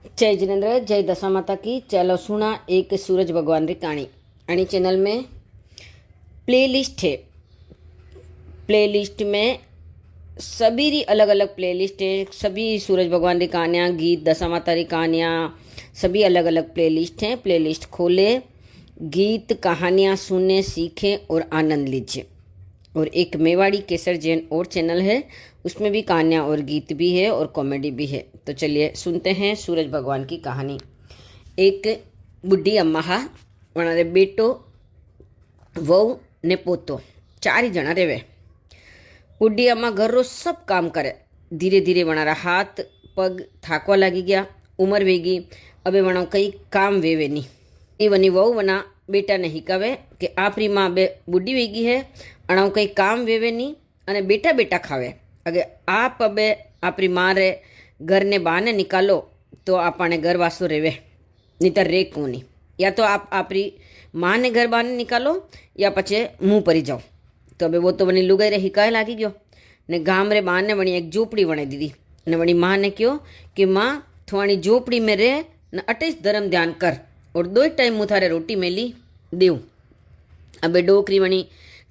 जय जिनेन्द्र, जय दशा माता की। चलो सुना एक सूरज भगवान री कहानी। आणि चैनल में प्लेलिस्ट है। प्लेलिस्ट में सभी री अलग अलग प्लेलिस्ट है। सभी सूरज भगवान री कहानियाँ, गीत, दशा माता री कहानियाँ, सभी अलग अलग प्लेलिस्ट हैं। प्लेलिस्ट खोले, गीत कहानियाँ सुने, सीखें और आनंद लीजिए। और एक मेवाड़ी केसर जैन और चैनल है, उसमें भी कहानियाँ और गीत भी है और कॉमेडी भी है। तो चलिए सुनते हैं सूरज भगवान की कहानी। एक बुढ़ी अम्मा हा, वनारे बेटो, वहू ने पोतो, 4 ही जना रेवे। बुढ़ी अम्मा घर रो सब काम करे। धीरे धीरे वनारा हाथ पग थाकवा लागी गया। उमर वेगी, अबे वना कई काम वेवे नहीं। એ વની વહુ વના બેટાને હિકાવે કે આપણી માં બે બુઢી વેગી હે, અણાવ કંઈ કામ વેવે નહીં અને બેટા બેટા ખાવે। અગે આપ અબે આપણી માં રે ઘરને બહાને નિકાલો તો આપણને ઘર વાસો રેવે, નહીતર રે કોની। યા તો આપ આપણી માને ઘર બહાને નિકાલો યા પછી મું પરી જાઓ। તો હવે वो तो વણી લુગાઈ રે હિકાય લાગી ગયો ને ગામ રે બહાને વણી એક ઝૂંપડી વણાઈ દીધી ને વણી માને કહ્યો કે માં થોડી ઝૂંપડી में रे ने अटे ज धर्म ध्यान कर और 2 टाइम मुँह थारे रोटी मेली देव। अबे डोकरी वणी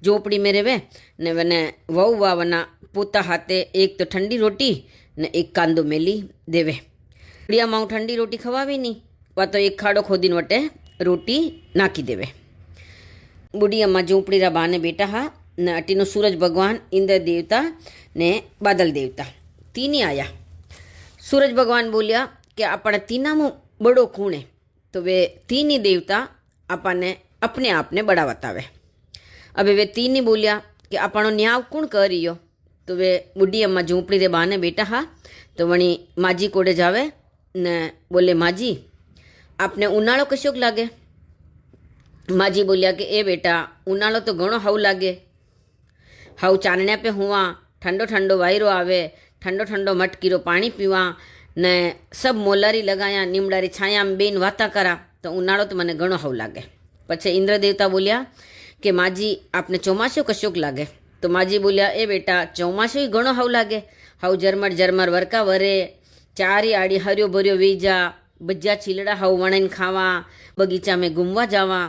झोपड़ी में रेवे ने वने वहू वा वना पोता हाथे एक तो ठंडी रोटी ने एक कांदो मेली देवे। बुढ़िया माऊ ठंडी रोटी खवावी नहीं, वा तो एक खाड़ो खोदीन वटे रोटी नाखी देवे। बुढ़ी अम्मा झोपड़ी रा बाने बेटा हा ने अटीनो सूरज भगवान, इंद्र देवता ने बादल देवता तीनी आया। सूरज भगवान बोलिया कि अपने तीना में बड़ो खूण है, तो वे तीन ही देवता अपने अपने आप ने बड़ा बतावे। अबे वे तीन ही बोलिया कि अपनो न्याव कौन कर रियो। तो वे बुढ़ी अम्मा झूंपड़ी रे बहाने बेटा हा, तो वणी माजी कोड़े जावे ने बोले माजी आपने उनाळो कशोक लागे। माजी बोलिया कि ए बेटा उनाळो तो घणो हाउ लागे। हाउ चांदण्या पे हुआ, ठंडो ठंडो वायरो आवे, ठंडो ठंडो मटकीरो पानी पीवा ने सब मोलारी लगाया, नीमडारी छाया में बेन वाता करा, तो उनाळो तो मने घणो हाउ लागे। पछे इंद्र देवता बोलिया कि माजी आपने चौमासो कशोक लागे। तो माजी बोलिया ए बेटा चौमासो ही घणो हाउ लागे। हाउ झरमर झरमर वरका वरे, चारी आड़ी हरियो भरियो वीजा, भज्या छीलड़ा हाउ वणन खावा, बगीचा में घूमवा जावा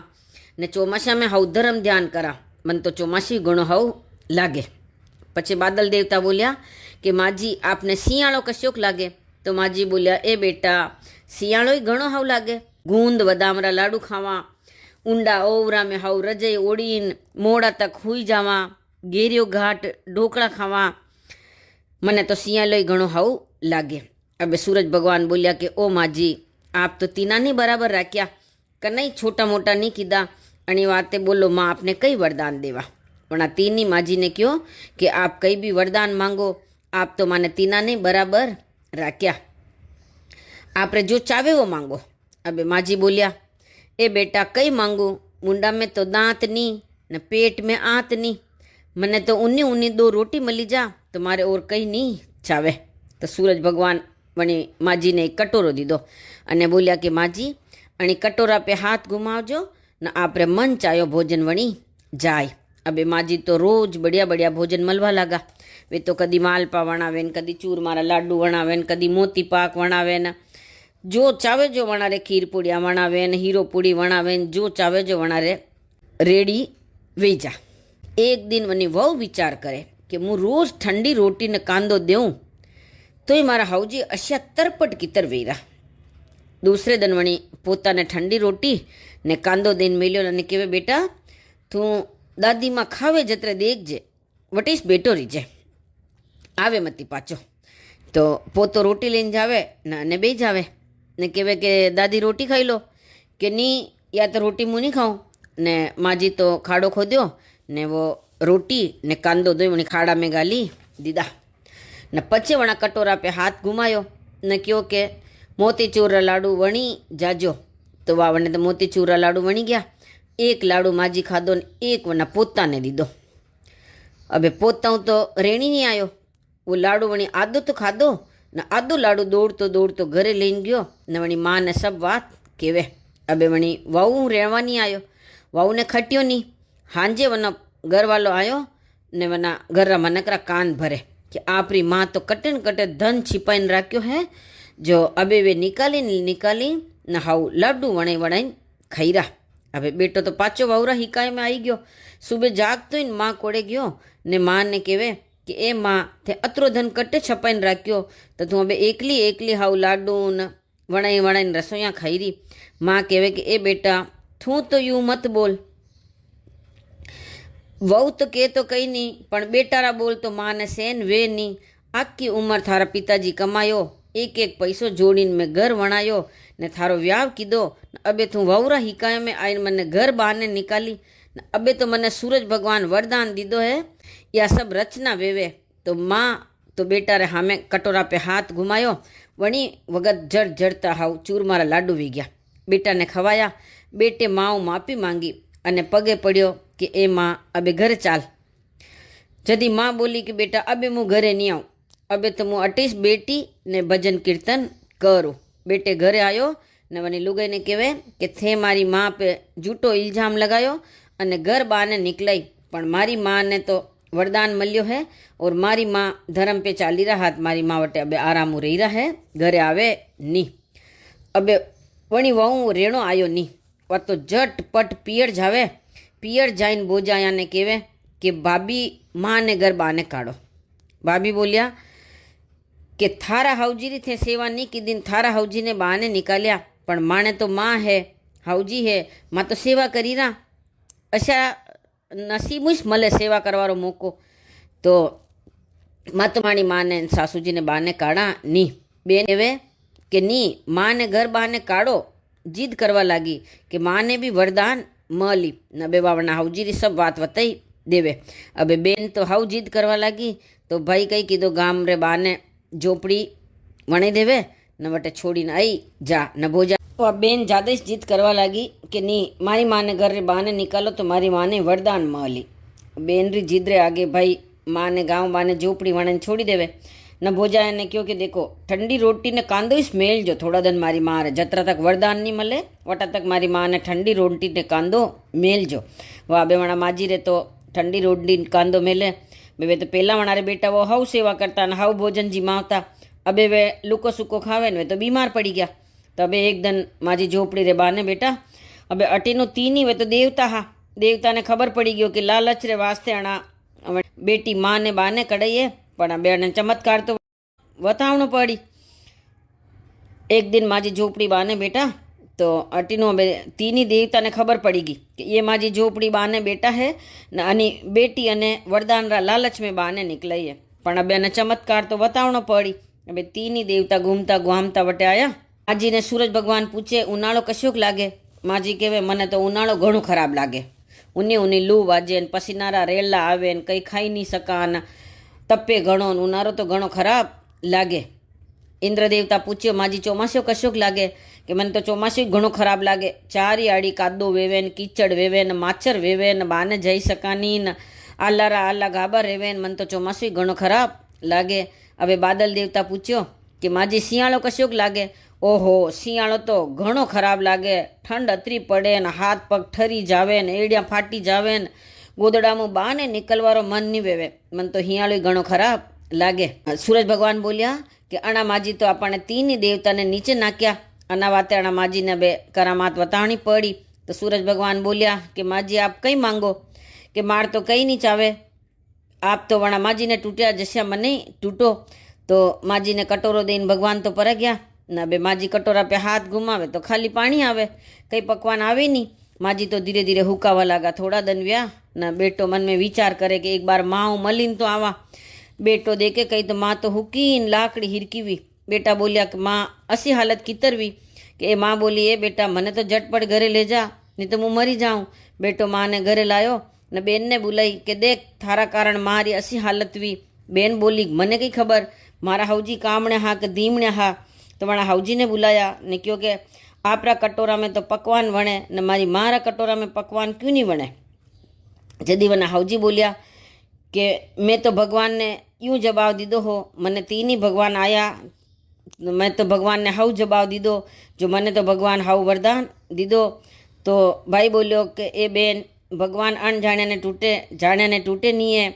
ने चौमासा में हाउ धर्म ध्यान करा, मन तो चौमासी घणो हाउ लागे। पछे बादल देवता बोलिया कि माजी आपने सियाळो कशोक लागे। तो माजी बोलिया ए बेटा सियाळो ही घणो हाउ लागे। गूंद बदामरा लाडू खावा, ऊंडा ओवरा में हाउ रजाई ओढ़ीन मोड़ा तक हुई जावा, गेरियो घाट ढोकड़ा खावा, मने तो सियाळो ही घणो हाउ लागे। अबे सूरज भगवान बोलिया कि ओ माजी आप तो तीना नहीं बराबर राख्या, कनई छोटा मोटा नहीं कीधा, अणी वाते बोलो माँ आपने कई वरदान देवा। वना तीनी माजी ने कहो कि आप कई भी वरदान मांगो, आप तो माने तीना नहीं बराबर राख्या, आपरे जो चावे वो मांगो। अबे माजी बोलिया ए बेटा कई मांगू, मुंडा में तो दांत नहीं न पेट में आंत नहीं, मने तो उन्नी उन्नी 2 रोटी मली जा, तो मारे और कई नहीं चावे। तो सूरज भगवान वणी माजी ने एक कटोरो दीधो अने बोलिया कि माजी अणी कटोरा पे हाथ घुमावजो न आपरे मन चायो भोजन वणी जाय। अबे माजी तो रोज बढ़िया बढ़िया भोजन मलवा लगा। वे तो कदी मालपा वणावे न कदी चूरमारा लाडू वणावे न कदी मोती पाक वणावे न जो चावे जो वणारे खीर पूड़िया वणावे न हीरो पूड़ी वणावे न जो चावे जो वणारे रेडी वेजा। एक दिन वनी वहू विचार करे कि मुँ रोज ठंडी रोटी ने कांदो देऊँ तो ही मारा हाउजी अश्या तरपट कीतर वेरा। दूसरे दिन वणी पोता ने ठंडी रोटी ने कांदो देन मेल्यो ने केवे बेटा तू दादी माँ खावे जतरे देखजे, वटीस बेटो रीजे आवे मती पाचो। तो पोतो रोटी लईने जावे ने बे जावे ने कहे कि दादी रोटी खाई लो कि नी, या तो रोटी मुँ नहीं खाऊँ। ने माजी तो खाड़ो खोद्यो ने वो रोटी ने कांदो दो वणी खाड़ा में गाली दीदा ने पछे वणा कटोरा पे हाथ घुमायो ने कहो कि मोतीचूर लाडू वणी जाजो। तो वाह वने तो मोतीचूर लाडू वणी गया। एक लाडू माजी खाधो ने एक वना पोता ने दीधो। अबे पोता तो रेणी नहीं आयो, वो लाडू वणी आधो तो खाधो न आधो लाडू दौड़तो घरे लईने गयो ने वणी माँ ने सब बात केवे। अबे वणी वहू रहवा नहीं आयो, वहू ने खट्यो नहीं। हांजे वना घर वालो आयो ने वना घर रा मनकरा कान भरे कि आपरी माँ तो कटे न कटे धन छिपाईने राख्यो है जो अबे वे निकाली न हाउ लड्डू वणाई वणाई खाई रहा। હવે બેટો તો પાછો વહુરા હિકાયમાં આવી ગયો। સુબે જાગતો ને માં કોડે ગયો ને માને કહેવે કે એ માં તે અતરો ધન કટ્ટે છપાઈને રાખ્યો તો તું હવે એકલી હાવ લાડુ ને વણાઈને રસોઈયા ખાઈ રહી। માં કહેવે કે એ બેટા તું તો યુ મત બોલ, વહુ તો કહે તો કંઈ નહીં પણ બેટારા બોલ તો માને સેન વે નહીં। આખી ઉંમર થારા પિતાજી કમાયો, એક પૈસો જોડીને મેં ઘર વણાયો ને થારો વ્યાવ કીધો। અબે તું વહુરા હિકાય में आईने मैंने घर बाहर निकाली। अबे तो मैंने सूरज भगवान वरदान दीदो है, या सब रचना वेवे। तो माँ तो बेटा रे हामे कटोरा पे हाथ घुमायो, वणी वगत जड़ जड़ता हाउ चूर मारा लाडू वी गया। बेटा ने खवाया। बेटे माओ माफी मांगी अने पगे पड़्यो कि ए माँ अबे घर चाल। जदी माँ बोली कि बेटा अबे मु घरे नहीं आऊँ, अबे तो मु अटीश बेटी ने भजन कीर्तन करूँ। बेटे घरे आयो ने वनी लुगाई ने कहे कि थे मारी माँ पे झूठो इल्जाम लगायो अने घर बाने निकलाई, पण मारी माँ ने तो वरदान मल्यो है और मारी माँ धर्म पे चाली रहा हाथ। मारी माँ वटे अबे आराम रही रहा है, घरे आवे नी। अबे वणी वहू रेणो आयो नी, वह तो झटपट पियर जावे। पियर जाइन बोजाया ने कहे कि भाभी माँ ने घर बाने काढ़ो। भाभी बोलिया कि थारा हाउजी थे सेवा नहीं की दिन, थारा हाउजी ने बहाने निकालिया, पण माने तो माँ है, हाउजी है, माँ तो सेवा करी रहा। अशा नसीबुश मले सेवा करवारो मौको। तो माँ तो मारी माँ ने सासूजी ने बहाने काढ़ा नी। बेन कहे कि नी माँ ने घर बहाने काढ़ो, जिद करवा लगी कि माँ ने भी वरदान मली न बे बावना हाउजी सब बात बताई देवे। अबे बेन तो हाउ जिद करवा लगी तो भाई कई कीधो गाम रे बाने झोपड़ी वणी देवे न वटे छोड़ी आई जा न भोजा। तो अब बेन ज्यादा ही जिद करवा लगी कि नी मारी माँ ने घर रे बहाने निकालो तो मारी माँ ने वरदान मली। बेन री जिद रे आगे भाई माँ ने गाँव बाने झोपड़ी वणे छोड़ी देवे। न भोजा ने क्यों कि देखो ठंडी रोटी ने कांदो ही स्मेल जो थोड़ा दिन मारी माँ रे जतरा तक वरदान नहीं मले वटा तक मारी माँ ने ठंडी रोटी ने कांदो मेल जो। वाह बेवणा माजी रे तो ठंडी रोटी कांदो मेले। वे तो पहला वणारे बेटा वो हाउ सेवा करता न हाउ भोजन जिमावता। अबे वे लुको सुको खावे ने वे तो बीमार पड़ी गया। तो अबे एक दिन माजी झोपड़ी रे बाने बेटा अबे अटीनो तीनी वे तो देवता हा। देवता ने खबर पड़ी गयो कि लालच रे वास्ते अणा बेटी माँ ने बाने कढ़ाई है, पण अबे अने चमत्कार तो बतावणो पड़ी। एक दिन माजी झोपड़ी बाने बेटा तो अटीनो अबे तीनी देवता ने खबर पड़ी गई कि ये माजी झोपड़ी बाने बेटा है न अनी बेटी अने वरदान रा लालच में बाने निकलाई है, पण अबे अने चमत्कार तो बतावणो पड़ी। अबे तीनी देवता घूमता घूमता वटे आया। माजी ने सूरज भगवान पूछे उनाळो कशोक लागे। माजी कहे मने तो उनाळो घणो खराब लागे, ऊनी ऊनी लू वाजे न पसीनारा रेला आवे न कई खाई नहीं सका न तपे घणो न उनाळो तो घणो खराब लागे। इंद्र देवता पूछ्यो माजी चोमासो कशोक लागे कि मने तो चोमासो घणो खराब लागे, चारी आड़ी कादो वेवे न कीचड़ वेवे न माछर वेवे न बाने जई सकानी न आला गाबा रेवे न मने तो चोमासो घणो खराब लागे। अबे बादल देवता पूछ्यो कि माजी शियाळो कशोक लागे। ओहो शियाळो तो घणो खराब लागे, ठंड अतरी पड़े न हाथ पग ठरी जावे न एडिया फाटी जावे न गोदड़ामू बाने निकलवारो मन नहीं वेवे, मन तो हियाळो घणो खराब लागे। सूरज भगवान बोलिया कि अणा माजी तो आपने तीन देवता ने नीचे नाख्या, अना वाते अणा माजी ने बे करामात बतावनी पड़ी। तो सूरज भगवान बोलिया कि माजी आप कई मांगो, कि मार तो कई नहीं चावे, आप तो वणा माजी ने टूटिया जस्या मने टूटो। तो माजी ने कटोरो देन भगवान तो पर गया न बे माजी कटोरा पे हाथ घुमावे तो खाली पानी आवे, कई पकवान आवे नहीं। माजी तो धीरे धीरे हुकावा लगा। थोड़ा दिन व्या न बेटो मन में विचार करे कि एक बार माँ मलीन तो आवा। बेटो देखे कही तो माँ तो हुकीन लाकड़ी हिरकीवी। बेटा बोलिया कि माँ असी हालत कितरवी कि ए माँ बोली ए बेटा मने तो झटपट घरे ले जा नहीं तो मैं मरी जाऊँ। बेटो माँ ने घरे लायो न बेन ने बुलाई कि देख थारा कारण मारी असी हालत वी। बेन बोली मने कई खबर, मारा हाउजी कामणे हा कि धीमणे हा। तो वणा हाउजी ने बुलाया ने क्यों कि आपरा कटोरा में तो पकवान वणे न मारी मारा कटोरा में पकवान क्यों नहीं वणे। जदी वना हाउजी बोलिया कि मैं तो भगवान ने यूँ जवाब दीदो हो, मने तीन ही भगवान आया, मैं तो भगवान ने हाउ जवाब दीदो जो मने तो भगवान हाउ वरदान दीदो। तो भाई बोलियो कि ए बेन भगवान अण जाने ने टूटे नहीं है।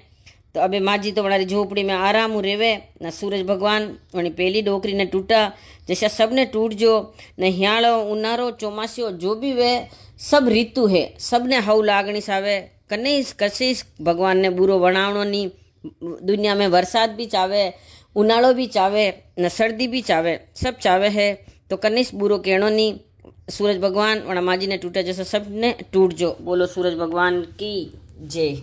तो तो अबे माँ जी तो हमारी झोपड़ी में आराम हो रेवे न सूरज भगवान वनी पहली डोकरी ने टूटा जैसा सबने टूट जो न हियाड़ो उनारो चौमासियो जो भी वे सब ऋतु है सबने हव लागणी सावे कने कसी भगवान ने बुरो वणावणो नी दुनिया में वरसाद भी चावे उनाड़ो भी चावे न सर्दी भी चावे सब चावे है तो कनिस बुरो कहणो नी सूरज भगवान वणा माँ जी ने टूटा जैसा सबने टूट जो। बोलो सूरज भगवान की जय।